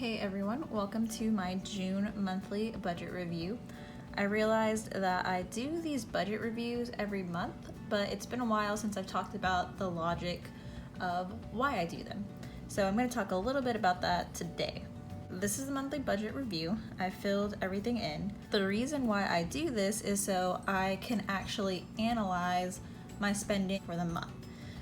Hey everyone, welcome to my June monthly budget review. I realized that I do these budget reviews every month, but it's been a while since I've talked about the logic of why I do them. So I'm going to talk a little bit about that today. This is the monthly budget review. I filled everything in. The reason why I do this is so I can actually analyze my spending for the month.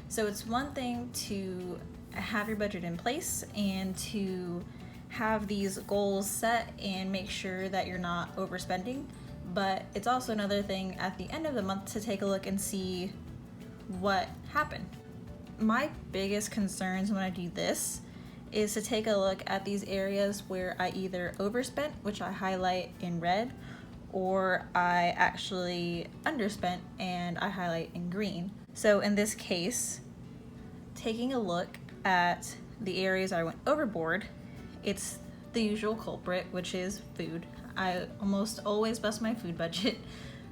So it's one thing to have your budget in place and to have these goals set and make sure that you're not overspending, but it's also another thing at the end of the month to take a look and see what happened. My biggest concerns when I do this is to take a look at these areas where I either overspent, which I highlight in red, or I actually underspent and I highlight in green. So in this case, taking a look at the areas I went overboard, it's the usual culprit, which is food. I almost always bust my food budget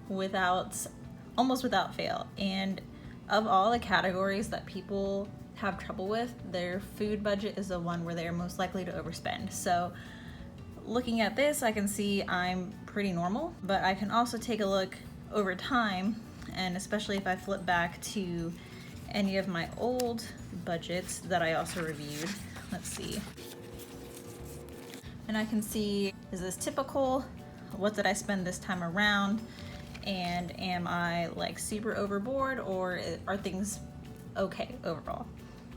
almost without fail. And of all the categories that people have trouble with, their food budget is the one where they're most likely to overspend. So looking at this, I can see I'm pretty normal, but I can also take a look over time, and especially if I flip back to any of my old budgets that I also reviewed. Let's see. And I can see, is this typical? What did I spend this time around? And am I like super overboard, or are things okay overall?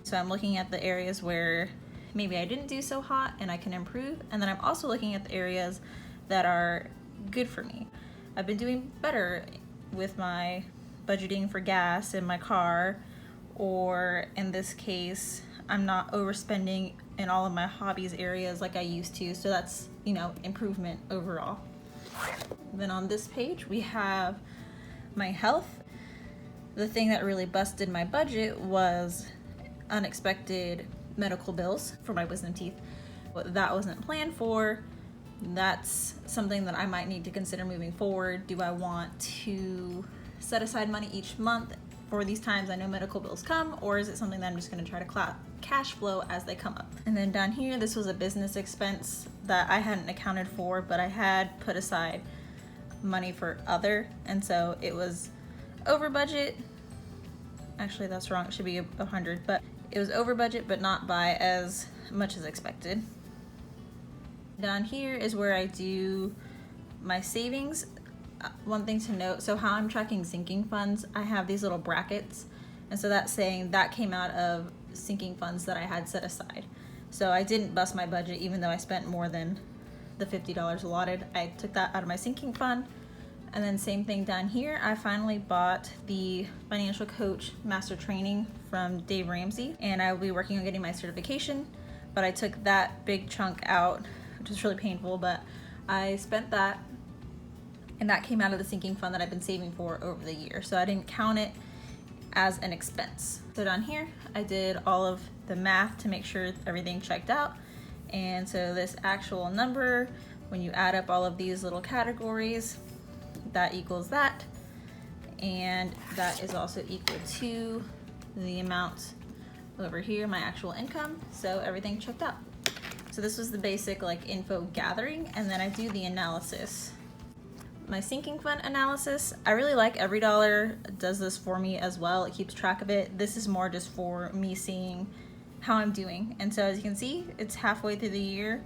So I'm looking at the areas where maybe I didn't do so hot and I can improve. And then I'm also looking at the areas that are good for me. I've been doing better with my budgeting for gas in my car, or in this case, I'm not overspending in all of my hobbies areas like I used to. So that's, improvement overall. Then on this page, we have my health. The thing that really busted my budget was unexpected medical bills for my wisdom teeth. That wasn't planned for. That's something that I might need to consider moving forward. Do I want to set aside money each month for these times I know medical bills come, or is it something that I'm just going to try to cash flow as they come up? And then down here, this was a business expense that I hadn't accounted for, but I had put aside money for other, and so it was over budget. Actually, that's wrong. It should be 100, but it was over budget, but not by as much as expected. Down here is where I do my savings. One thing to note, so how I'm tracking sinking funds, I have these little brackets, and so that's saying that came out of sinking funds that I had set aside. So I didn't bust my budget even though I spent more than the $50 allotted. I took that out of my sinking fund. And then same thing down here, I finally bought the Financial Coach Master Training from Dave Ramsey, and I will be working on getting my certification, but I took that big chunk out, which was really painful, but I spent that, and that came out of the sinking fund that I've been saving for over the year. So I didn't count it as an expense. So down here, I did all of the math to make sure everything checked out. And so this actual number, when you add up all of these little categories, that equals that. And that is also equal to the amount over here, my actual income. So everything checked out. So this was the basic info gathering, and then I do the analysis. My sinking fund analysis, I really like EveryDollar does this for me as well. It keeps track of it. This is more just for me seeing how I'm doing. And so as you can see, it's halfway through the year.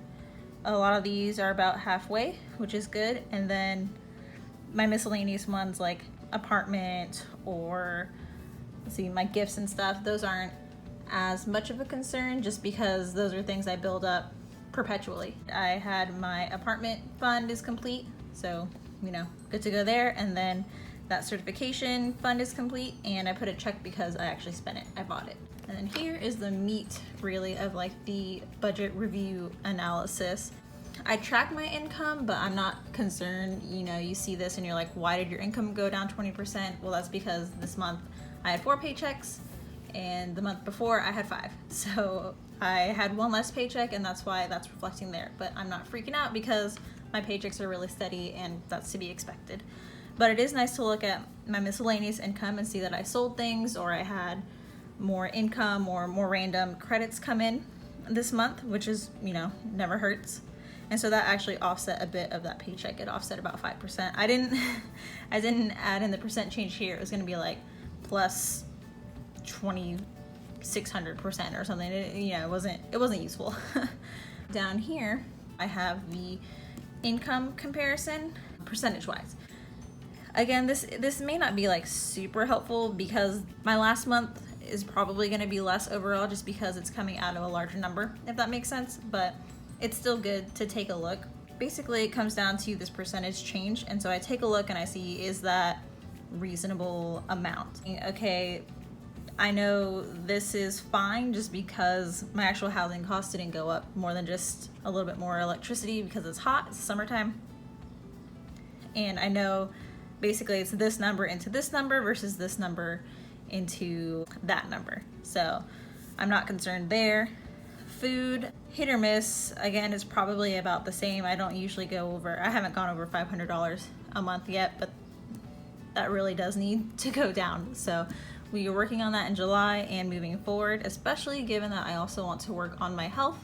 A lot of these are about halfway, which is good. And then my miscellaneous ones like apartment or my gifts and stuff, those aren't as much of a concern just because those are things I build up perpetually. I had my apartment fund is complete, so good to go there. And then that certification fund is complete, and I put a check because I actually spent it. I bought it. And then here is the meat really of the budget review analysis. I track my income, but I'm not concerned. You see this and you're like, why did your income go down 20%? Well, that's because this month I had 4 paychecks, and the month before I had 5. So I had 1 less paycheck, and that's why that's reflecting there. But I'm not freaking out because my paychecks are really steady, and that's to be expected. But it is nice to look at my miscellaneous income and see that I sold things, or I had more income or more random credits come in. this month, which is, you know, never hurts. And so that actually offset a bit of that paycheck. It offset about 5%. I didn't add in the percent change here. It was gonna be like plus 2,600% or something. It wasn't useful. Down here, I have the income comparison percentage wise. Again, this may not be like super helpful because my last month is probably going to be less overall just because it's coming out of a larger number, if that makes sense, but it's still good to take a look. Basically, it comes down to this percentage change, and so I take a look and I see, is that reasonable amount? Okay, I know this is fine just because my actual housing costs didn't go up more than just a little bit more electricity because it's hot, it's summertime. And I know basically it's this number into this number versus this number into that number. So I'm not concerned there. Food, hit or miss, again, is probably about the same. I don't usually go over, I haven't gone over $500 a month yet, but that really does need to go down. So we are working on that in July and moving forward, especially given that I also want to work on my health.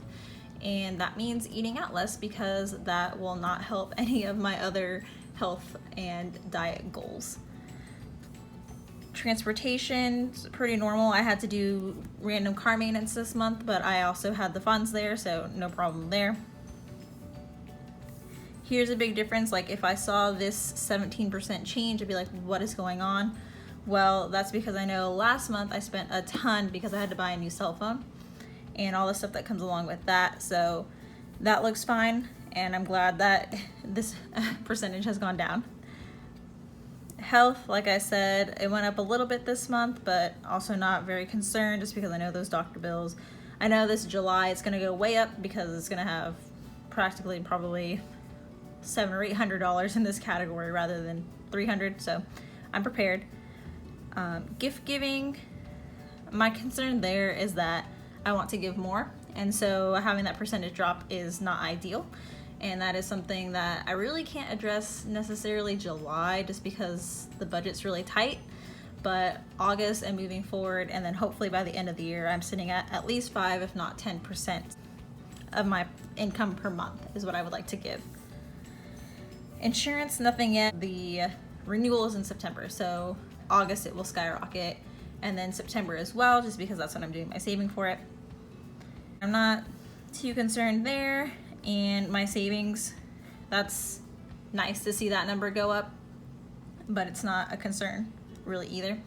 And that means eating out less because that will not help any of my other health and diet goals. Transportation, pretty normal. I had to do random car maintenance this month, but I also had the funds there, so no problem there. Here's a big difference. Like if I saw this 17% change, I'd be like, what is going on? Well, that's because I know last month I spent a ton because I had to buy a new cell phone and all the stuff that comes along with that. So that looks fine, and I'm glad that this percentage has gone down. Health, like I said, it went up a little bit this month, but also not very concerned just because I know those doctor bills. I know this July it's gonna go way up because it's gonna have practically probably $700 or $800 in this category rather than $300, so I'm prepared. Gift giving, my concern there is that I want to give more, and so having that percentage drop is not ideal, and that is something that I really can't address necessarily July just because the budget's really tight, but August and moving forward, and then hopefully by the end of the year I'm sitting at least 5 if not 10% of my income per month is what I would like to give. Insurance, nothing yet. The renewal is in September, so August it will skyrocket, and then September as well, just because that's when I'm doing my saving for it. I'm not too concerned there, and my savings, that's nice to see that number go up, but it's not a concern really either.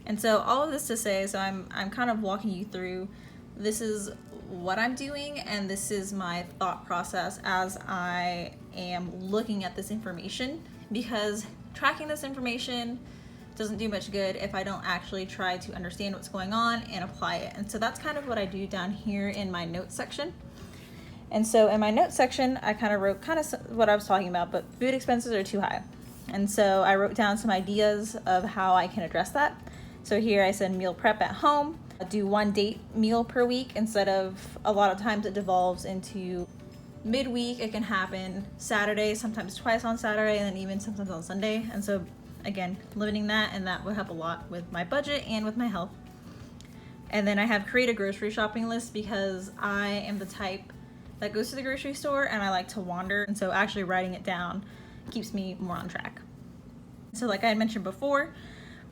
And so all of this to say, so I'm kind of walking you through, this is what I'm doing, and this is my thought process as I am looking at this information, because tracking this information doesn't do much good if I don't actually try to understand what's going on and apply it. And so that's kind of what I do down here in my notes section. And so in my notes section, I kind of wrote what I was talking about, but food expenses are too high. And so I wrote down some ideas of how I can address that. So here I said meal prep at home, do 1 date meal per week instead of a lot of times it devolves into midweek. It can happen Saturday, sometimes twice on Saturday, and then even sometimes on Sunday. And so again, limiting that, and that would help a lot with my budget and with my health. And then I have create a grocery shopping list because I am the type that goes to the grocery store and I like to wander, and so actually writing it down keeps me more on track. So like I had mentioned before,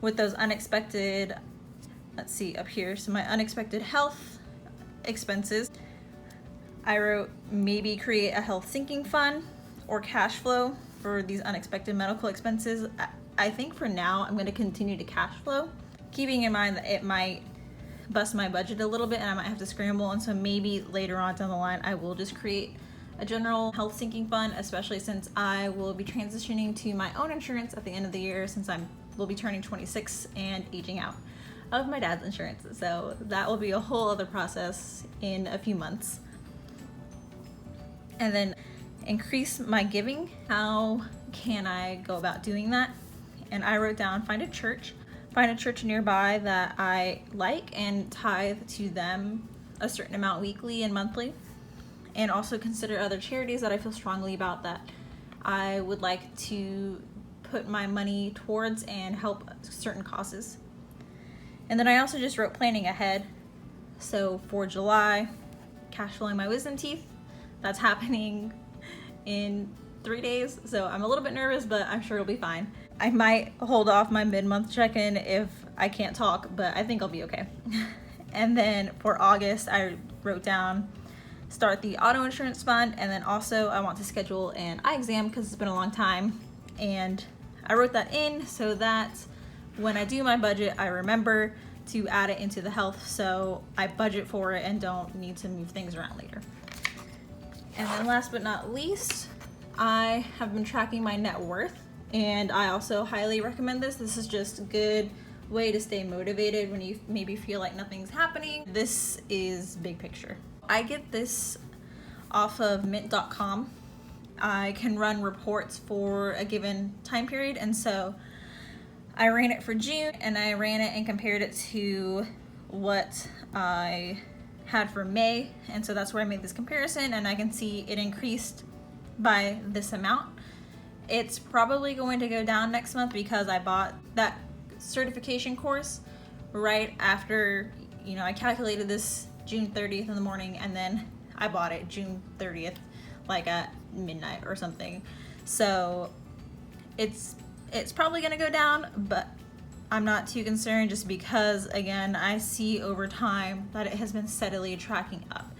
with those unexpected, let's see up here, so my unexpected health expenses, I wrote maybe create a health sinking fund or cash flow for these unexpected medical expenses. I think for now I'm going to continue to cash flow, keeping in mind that it might bust my budget a little bit and I might have to scramble, and so maybe later on down the line I will just create a general health sinking fund, especially since I will be transitioning to my own insurance at the end of the year, since will be turning 26 and aging out of my dad's insurance. So that will be a whole other process in a few months. And then increase my giving. How can I go about doing that? And I wrote down find a church nearby that I like and tithe to them a certain amount weekly and monthly, and also consider other charities that I feel strongly about that I would like to put my money towards and help certain causes. And then I also just wrote planning ahead. So for July, cash flowing my wisdom teeth. That's happening in 3 days, so I'm a little bit nervous, but I'm sure it'll be fine. I might hold off my mid-month check-in if I can't talk, but I think I'll be okay. And then for August, I wrote down start the auto insurance fund, and then also I want to schedule an eye exam because it's been a long time, and I wrote that in so that when I do my budget, I remember to add it into the health, so I budget for it and don't need to move things around later. And then last but not least, I have been tracking my net worth, and I also highly recommend this. This is just a good way to stay motivated when you maybe feel like nothing's happening. This is big picture. I get this off of mint.com. I can run reports for a given time period, and so I ran it for June, and I ran it and compared it to what I had for May, and so that's where I made this comparison, and I can see it increased by this amount. It's probably going to go down next month because I bought that certification course right after, you know, I calculated this June 30th in the morning, and then I bought it June 30th like at midnight or something. So it's probably gonna go down, but I'm not too concerned just because, again, I see over time that it has been steadily tracking up.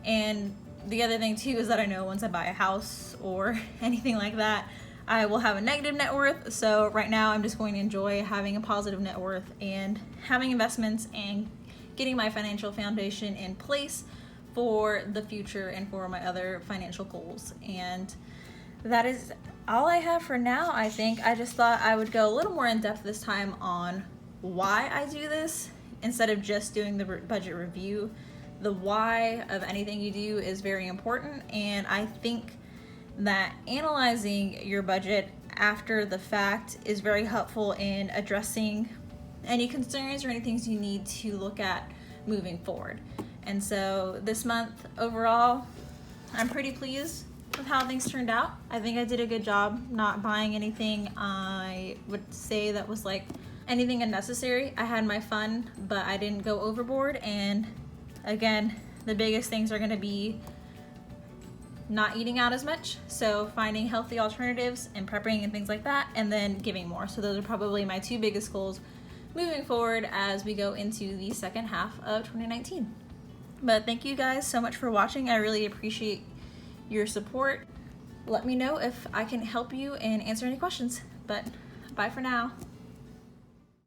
And the other thing too is that I know once I buy a house or anything like that, I will have a negative net worth. So right now I'm just going to enjoy having a positive net worth and having investments and getting my financial foundation in place for the future and for my other financial goals. And that is all I have for now. I think I just thought I would go a little more in depth this time on why I do this instead of just doing the budget review. The why of anything you do is very important, and I think that analyzing your budget after the fact is very helpful in addressing any concerns or any things you need to look at moving forward. And so this month overall, I'm pretty pleased with how things turned out. I think I did a good job not buying anything I would say that was like anything unnecessary. I had my fun, but I didn't go overboard. And again, the biggest things are going to be not eating out as much, so finding healthy alternatives and prepping and things like that, and then giving more. So those are probably my two biggest goals moving forward as we go into the second half of 2019. But thank you guys so much for watching. I really appreciate your support. Let me know if I can help you and answer any questions. But bye for now.